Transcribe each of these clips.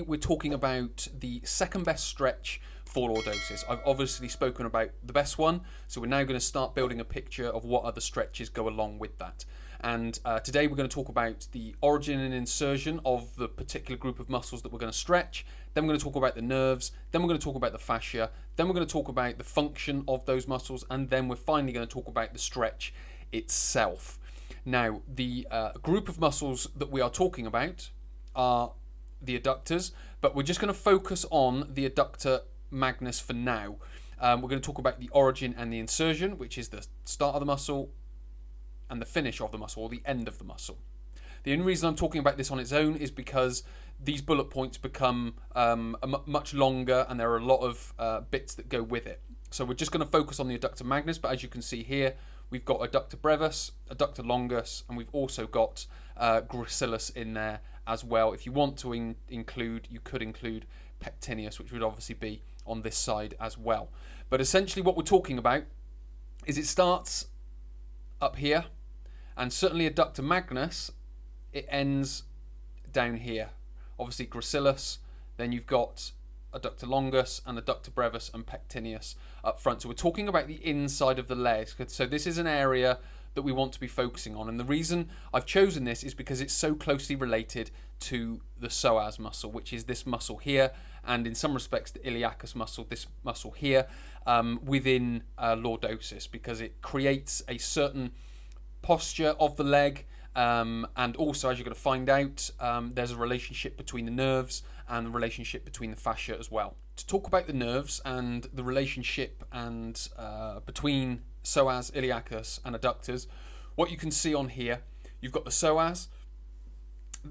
We're talking about the second best stretch for lordosis. I've obviously spoken about the best one, so we're now going to start building a picture of what other stretches go along with that. And today we're going to talk about the origin and insertion of the particular group of muscles that we're going to stretch. Then we're going to talk about the nerves. Then we're going to talk about the fascia. Then we're going to talk about the function of those muscles. And then we're finally going to talk about the stretch itself. Now, the group of muscles that we are talking about are the adductors, but we're just going to focus on the adductor magnus for now. We're going to talk about the origin and the insertion, which is the start of the muscle and the finish of the muscle, or the end of the muscle. The only reason I'm talking about this on its own is because these bullet points become much longer, and there are a lot of bits that go with it. So we're just going to focus on the adductor magnus, but as you can see here, we've got adductor brevis, adductor longus, and we've also got gracilis in there as well. If you want to include, you could include pectineus, which would obviously be on this side as well. But essentially what we're talking about is it starts up here, and certainly adductor magnus, it ends down here. Obviously gracilis, then you've got adductor longus and adductor brevis and pectineus up front. So we're talking about the inside of the legs. So this is an area that we want to be focusing on, and the reason I've chosen this is because it's so closely related to the psoas muscle, which is this muscle here, and in some respects the iliacus muscle, this muscle here, within lordosis, because it creates a certain posture of the leg, and also, as you're going to find out, there's a relationship between the nerves and the relationship between the fascia as well. To talk about the nerves and the relationship and between psoas, iliacus and adductors, what you can see on here, you've got the psoas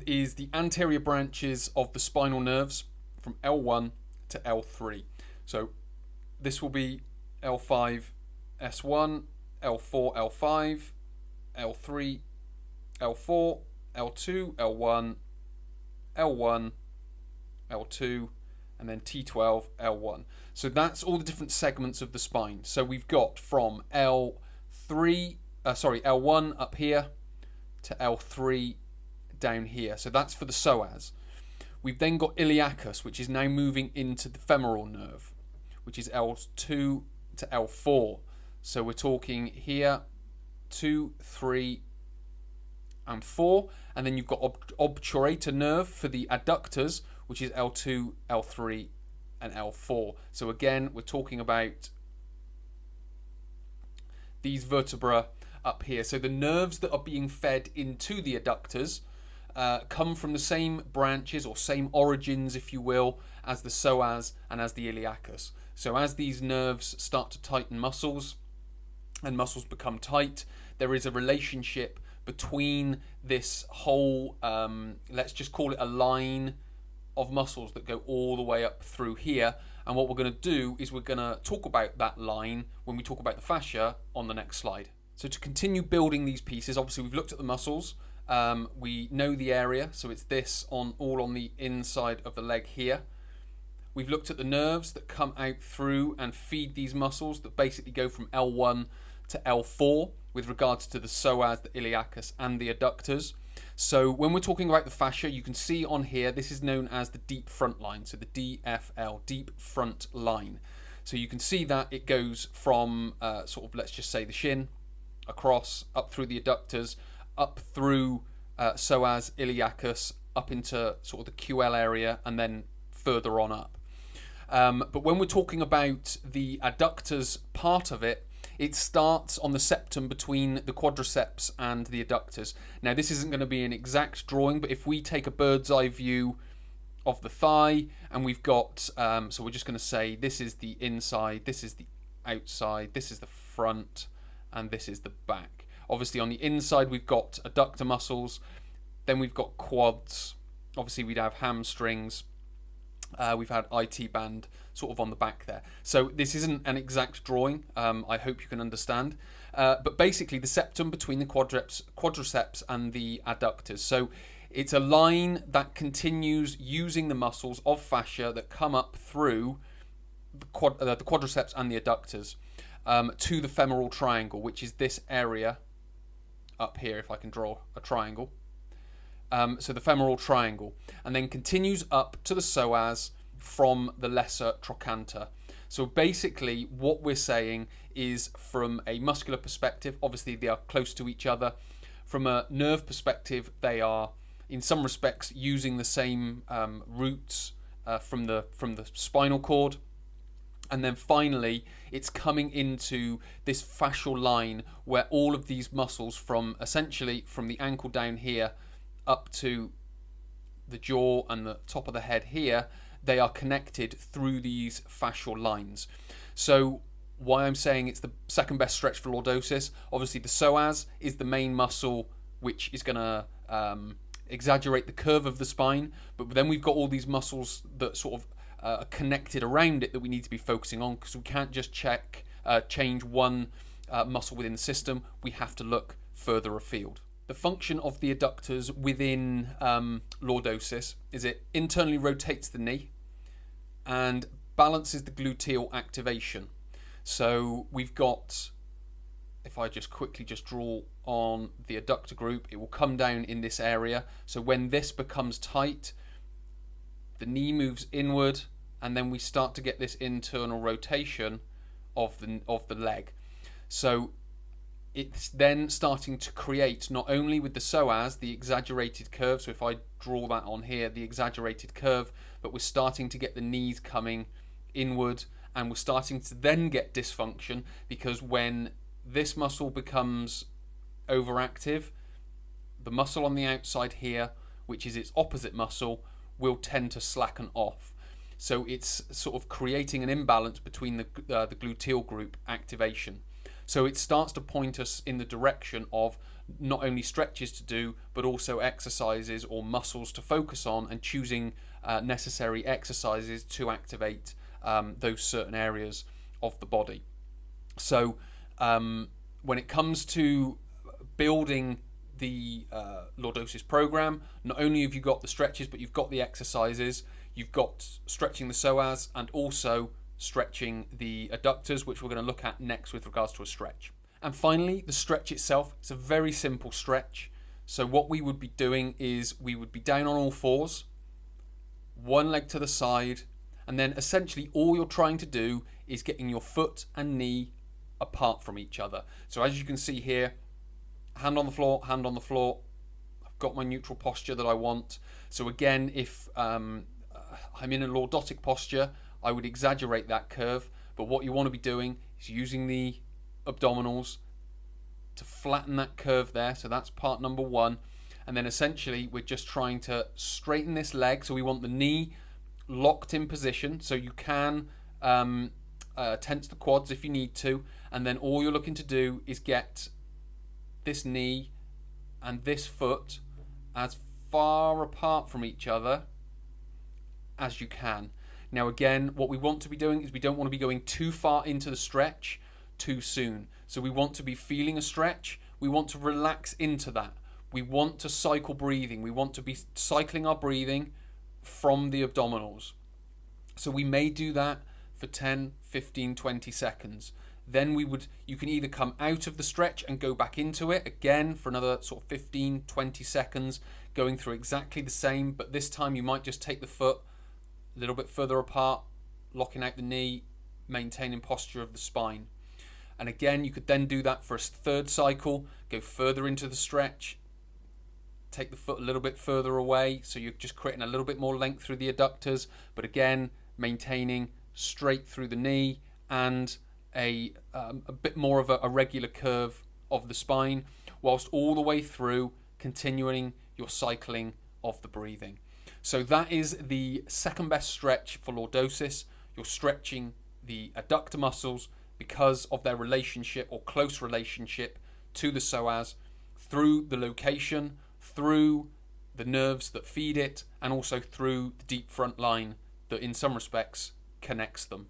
is the anterior branches of the spinal nerves from L1 to L3. So this will be L5, S1, L4, L5, L3, L4, L2, L1, L1, L2, and then T12, L1. So that's all the different segments of the spine. So we've got from L1 up here to L3 down here. So that's for the psoas. We've then got iliacus, which is now moving into the femoral nerve, which is L2 to L4. So we're talking here 2, 3, and 4, and then you've got obturator nerve for the adductors, which is L2, L3, and L4. So again, we're talking about these vertebrae up here. So the nerves that are being fed into the adductors come from the same branches or same origins, if you will, as the psoas and as the iliacus. So as these nerves start to tighten muscles and muscles become tight, there is a relationship between this whole, let's just call it a line of muscles that go all the way up through here. And what we're going to do is we're going to talk about that line when we talk about the fascia on the next slide. So to continue building these pieces, obviously we've looked at the muscles. We know the area, so it's this all on the inside of the leg here. We've looked at the nerves that come out through and feed these muscles that basically go from L1 to L4 with regards to the psoas, the iliacus, and the adductors. So when we're talking about the fascia, you can see on here, this is known as the deep front line, so the DFL, deep front line. So you can see that it goes from let's just say the shin, across, up through the adductors, up through psoas, iliacus, up into sort of the QL area, and then further on up. But when we're talking about the adductors part of it, it starts on the septum between the quadriceps and the adductors. Now, this isn't going to be an exact drawing, but if we take a bird's eye view of the thigh, and we've got, so we're just going to say this is the inside, this is the outside, this is the front, and this is the back. Obviously, on the inside, we've got adductor muscles, then we've got quads, obviously we'd have hamstrings, we've had IT band sort of on the back there. So this isn't an exact drawing, I hope you can understand. But basically the septum between the quadriceps and the adductors. So it's a line that continues using the muscles of fascia that come up through the quadriceps and the adductors to the femoral triangle, which is this area up here, if I can draw a triangle. so the femoral triangle, and then continues up to the psoas from the lesser trochanter. So basically what we're saying is, from a muscular perspective, obviously they are close to each other. From a nerve perspective, they are in some respects using the same roots from the spinal cord. And then finally, it's coming into this fascial line where all of these muscles, from essentially from the ankle down here up to the jaw and the top of the head here, they are connected through these fascial lines. So why I'm saying it's the second best stretch for lordosis, obviously the psoas is the main muscle which is going to exaggerate the curve of the spine, but then we've got all these muscles that sort of are connected around it that we need to be focusing on, because we can't just change one muscle within the system. We have to look further afield. The function of the adductors within lordosis is it internally rotates the knee and balances the gluteal activation. So we've got, if I just quickly draw on the adductor group, it will come down in this area. So when this becomes tight, the knee moves inward, and then we start to get this internal rotation of the leg. So it's then starting to create, not only with the psoas, the exaggerated curve. So if I draw that on here, the exaggerated curve, but we're starting to get the knees coming inward, and we're starting to then get dysfunction, because when this muscle becomes overactive, the muscle on the outside here, which is its opposite muscle, will tend to slacken off. So it's sort of creating an imbalance between the gluteal group activation. So it starts to point us in the direction of not only stretches to do, but also exercises or muscles to focus on, and choosing necessary exercises to activate those certain areas of the body. So when it comes to building the lordosis program, not only have you got the stretches, but you've got the exercises. You've got stretching the psoas and also stretching the adductors, which we're going to look at next with regards to a stretch. And finally, the stretch itself. It's a very simple stretch. So what we would be doing is we would be down on all fours, one leg to the side, and then essentially all you're trying to do is getting your foot and knee apart from each other. So as you can see here, hand on the floor, hand on the floor. I've got my neutral posture that I want. So again, if I'm in a lordotic posture, I would exaggerate that curve. But what you want to be doing is using the abdominals to flatten that curve there. So that's part number one. And then essentially we're just trying to straighten this leg. So we want the knee locked in position. So you can tense the quads if you need to. And then all you're looking to do is get this knee and this foot as far apart from each other as you can. Now again, what we want to be doing is we don't want to be going too far into the stretch too soon. So we want to be feeling a stretch. We want to relax into that. We want to cycle breathing. We want to be cycling our breathing from the abdominals. So we may do that for 10, 15, 20 seconds. Then you can either come out of the stretch and go back into it again for another sort of 15, 20 seconds, going through exactly the same, but this time you might just take the foot a little bit further apart, locking out the knee, maintaining posture of the spine. And again, you could then do that for a third cycle, go further into the stretch, take the foot a little bit further away, so you're just creating a little bit more length through the adductors, but again, maintaining straight through the knee and a bit more of a regular curve of the spine, whilst all the way through continuing your cycling of the breathing. So that is the second best stretch for lordosis. You're stretching the adductor muscles because of their relationship or close relationship to the psoas, through the location, through the nerves that feed it, and also through the deep front line that in some respects connects them.